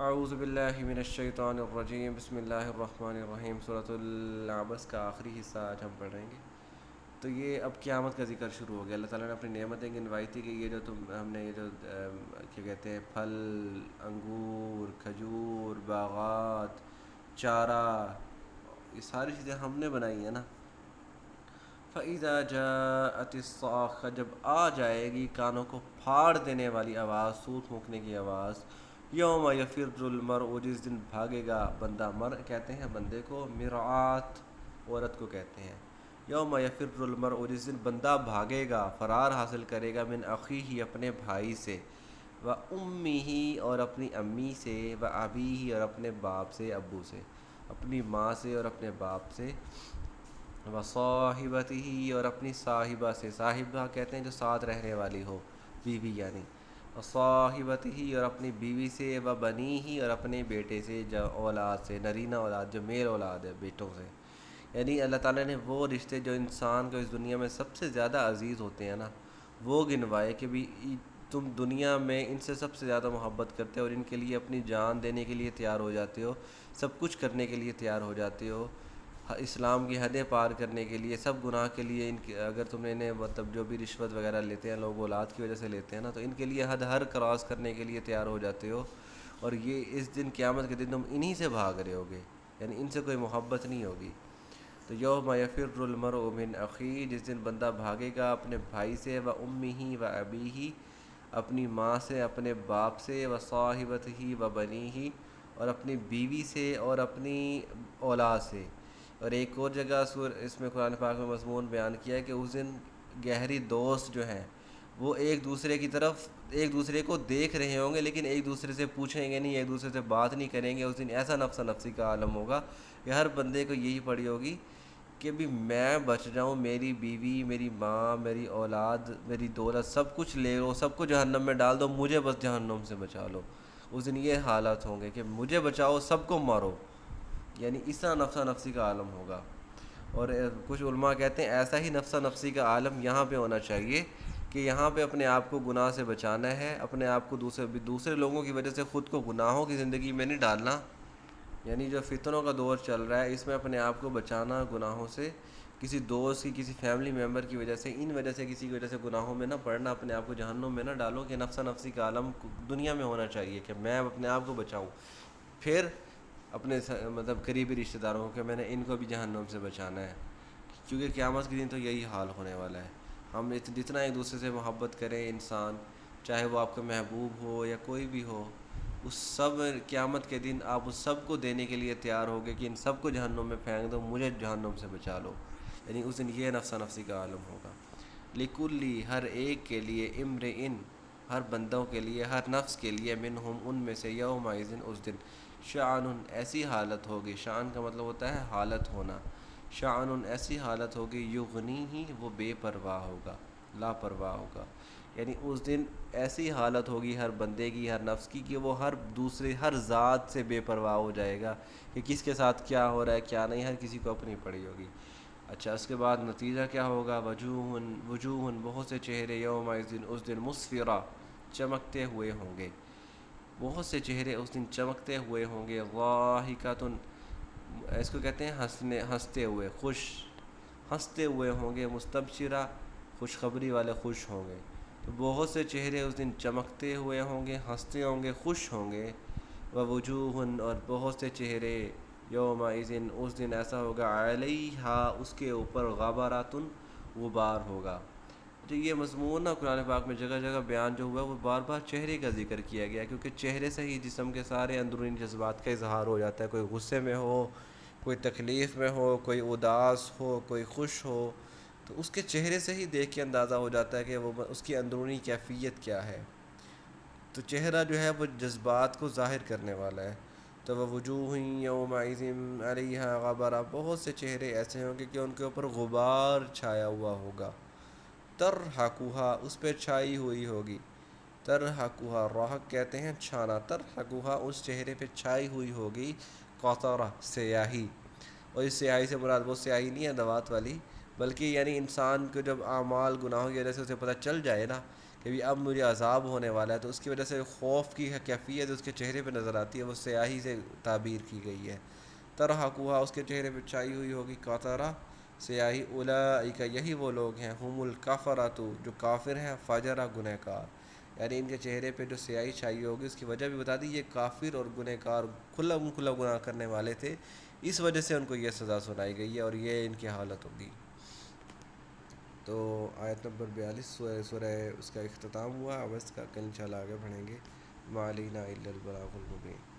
اعوذ باللہ من الشیطان الرجیم بسم اللہ الرحمن الرحیم سورۃ العبس کا آخری حصہ آج ہم پڑھیں گے۔ تو یہ اب قیامت کا ذکر شروع ہو گیا۔ اللہ تعالیٰ نے اپنی نعمتیں گنوائی تھی کہ یہ جو ہم نے یہ جو کیا کہتے ہیں پھل، انگور، کھجور، باغات، چارہ، یہ ساری چیزیں ہم نے بنائی ہیں نا۔ فَإِذَا جَاءَتِ الصَّاخَّةُ، جب آ جائے گی کانوں کو پھاڑ دینے والی آواز، سوت پھونکنے کی آواز، یوم یفر المرء، جس دن بھاگے گا بندہ، مر کہتے ہیں بندے کو، مرآت عورت کو کہتے ہیں۔ یوم یفر المرء، جس دن بندہ بھاگے گا، فرار حاصل کرے گا، من اخیہ، اپنے بھائی سے، و امہ، اور اپنی امی سے، و ابیہ، اور اپنے باپ سے، ابو سے، اپنی ماں سے اور اپنے باپ سے، و صاحبتہ، اور اپنی صاحبہ سے، صاحبہ کہتے ہیں جو ساتھ رہنے والی ہو، بیوی یعنی، و صاحبتہ، اور اپنی بیوی سے، و بنیہ، اور اپنے بیٹے سے، جو اولاد سے، نرینہ اولاد، جو میل اولاد ہے، بیٹوں سے۔ یعنی اللہ تعالیٰ نے وہ رشتے جو انسان کو اس دنیا میں سب سے زیادہ عزیز ہوتے ہیں نا، وہ گنوائے کہ بھی تم دنیا میں ان سے سب سے زیادہ محبت کرتے ہو اور ان کے لیے اپنی جان دینے کے لیے تیار ہو جاتے ہو، سب کچھ کرنے کے لیے تیار ہو جاتے ہو، اسلام کی حدیں پار کرنے کے لیے، سب گناہ کے لیے، ان کے اگر تم نے انہیں مطلب جو بھی رشوت وغیرہ لیتے ہیں لوگ اولاد کی وجہ سے لیتے ہیں نا، تو ان کے لیے حد ہر کراس کرنے کے لیے تیار ہو جاتے ہو، اور یہ اس دن قیامت کے دن تم انہی سے بھاگ رہے ہوگے، یعنی ان سے کوئی محبت نہیں ہوگی۔ تو یوم یفر المرء من اخیہ، جس دن بندہ بھاگے گا اپنے بھائی سے، و امہ و ابیہ، اپنی ماں سے، اپنے باپ سے، و صاحبتہ و بنیہ، اور اپنی بیوی سے اور اپنی اولاد سے۔ اور ایک اور جگہ اس میں قرآن پاک میں مضمون بیان کیا ہے کہ اس دن گہری دوست جو ہیں وہ ایک دوسرے کی طرف، ایک دوسرے کو دیکھ رہے ہوں گے لیکن ایک دوسرے سے پوچھیں گے نہیں، ایک دوسرے سے بات نہیں کریں گے۔ اس دن ایسا نفسا نفسی کا عالم ہوگا کہ ہر بندے کو یہی پڑی ہوگی کہ بھی میں بچ جاؤں، میری بیوی، میری ماں، میری اولاد، میری دولت، سب کچھ لے لو، سب کو جہنم میں ڈال دو، مجھے بس جہنم سے بچا لو۔ اس دن یہ حالات ہوں گے کہ مجھے بچاؤ، سب کو مارو، یعنی اس طرح نفسا نفسی کا عالم ہوگا۔ اور کچھ علماء کہتے ہیں ایسا ہی نفسا نفسی کا عالم یہاں پہ ہونا چاہیے کہ یہاں پہ اپنے آپ کو گناہ سے بچانا ہے، اپنے آپ کو دوسرے لوگوں کی وجہ سے خود کو گناہوں کی زندگی میں نہیں ڈالنا، یعنی جو فتنوں کا دور چل رہا ہے اس میں اپنے آپ کو بچانا گناہوں سے، کسی دوست کی، کسی فیملی ممبر کی وجہ سے، ان وجہ سے، کسی کی وجہ سے گناہوں میں نہ پڑنا، اپنے آپ کو جہنم میں نہ ڈالو، کہ نفسا نفسی کا عالم دنیا میں ہونا چاہیے کہ میں اپنے آپ کو بچاؤں، پھر اپنے مطلب قریبی رشتہ داروں کو کہ میں نے ان کو بھی جہنم سے بچانا ہے، کیونکہ قیامت کے دن تو یہی حال ہونے والا ہے۔ ہم جتنا ایک دوسرے سے محبت کریں انسان، چاہے وہ آپ کا محبوب ہو یا کوئی بھی ہو، اس سب قیامت کے دن آپ اس سب کو دینے کے لیے تیار ہوگے کہ ان سب کو جہنم میں پھینک دو، مجھے جہنم سے بچا لو، یعنی اس دن یہ نفسا نفسی کا عالم ہوگا۔ لکلی، ہر ایک کے لیے، امرئن، ہر بندوں کے لیے، ہر نفس کے لیے، منہم، ان میں سے، یومئذ، اس دن، شأن، ایسی حالت ہوگی، شأن کا مطلب ہوتا ہے حالت ہونا، شأن، ایسی حالت ہوگی، یغنیہ، وہ بے پرواہ ہوگا، لاپرواہ ہوگا، یعنی اس دن ایسی حالت ہوگی ہر بندے کی، ہر نفس کی، کہ وہ ہر ذات سے بے پرواہ ہو جائے گا کہ کس کے ساتھ کیا ہو رہا ہے کیا نہیں، ہر کسی کو اپنی پڑی ہوگی۔ اچھا، اس کے بعد نتیجہ کیا ہوگا؟ وجوہ، بہت سے چہرے، یومئذ، اس دن، مسفرہ، چمکتے ہوئے ہوں گے، بہت سے چہرے اس دن چمکتے ہوئے ہوں گے، ضاحکۃ، اس کو کہتے ہیں ہنستے ہوئے، ہنستے ہوئے ہوں گے، مستبشرہ، خوشخبری والے، خوش ہوں گے۔ تو بہت سے چہرے اس دن چمکتے ہوئے ہوں گے، ہنستے ہوں گے، خوش ہوں گے، ووجوہ، اور بہت سے چہرے، یومئذ، اس دن ایسا ہوگا، علیہا، اس کے اوپر، غبرۃ، غبار ہوگا۔ جو یہ مضمون نا قرآن پاک میں جگہ جگہ بیان جو ہوا ہے وہ بار بار چہرے کا ذکر کیا گیا ہے، کیونکہ چہرے سے ہی جسم کے سارے اندرونی جذبات کا اظہار ہو جاتا ہے، کوئی غصے میں ہو، کوئی تکلیف میں ہو، کوئی اداس ہو، کوئی خوش ہو، تو اس کے چہرے سے ہی دیکھ کے اندازہ ہو جاتا ہے کہ وہ اس کی اندرونی کیفیت کیا ہے۔ تو چہرہ جو ہے وہ جذبات کو ظاہر کرنے والا ہے۔ تو وہ وجوہ یومئذ علیہا غبرہ، بہت سے چہرے ایسے ہوں گے کہ ان کے اوپر غبار چھایا ہوا ہوگا، ترحقها، اس پہ چھائی ہوئی ہوگی، ترحقها، راحق کہتے ہیں چھانا، ترحقها، اس چہرے پہ چھائی ہوئی ہوگی، قطرہ، سیاہی، اور اس سیاہی سے مراد وہ سیاہی نہیں ہے دوات والی، بلکہ یعنی انسان کو جب اعمال گناہوں کی وجہ سے اسے پتہ چل جائے نا کہ بھی اب مجھے عذاب ہونے والا ہے، تو اس کی وجہ سے خوف کی کیفیت اس کے چہرے پہ نظر آتی ہے، وہ سیاہی سے تعبیر کی گئی ہے. ترحقها، اس کے چہرے پہ چھائی ہوئی ہوگی قطرہ سیاہی، اولئک یہی وہ لوگ ہیں، ہم الکفرۃ جو کافر ہیں، فجرہ گنہ گار. یعنی ان کے چہرے پہ جو سیاہی چھائی ہوگی اس کی وجہ بھی بتا دی، یہ کافر اور گنہ گار کھلا کھلا گناہ کرنے والے تھے، اس وجہ سے ان کو یہ سزا سنائی گئی ہے اور یہ ان کی حالت ہوگی. تو آیت نمبر 42 سورہ اس کا اختتام ہوا. اب اس کا کل انشاءاللہ آگے بڑھیں گے. ما علینا الا البلاغ المبین.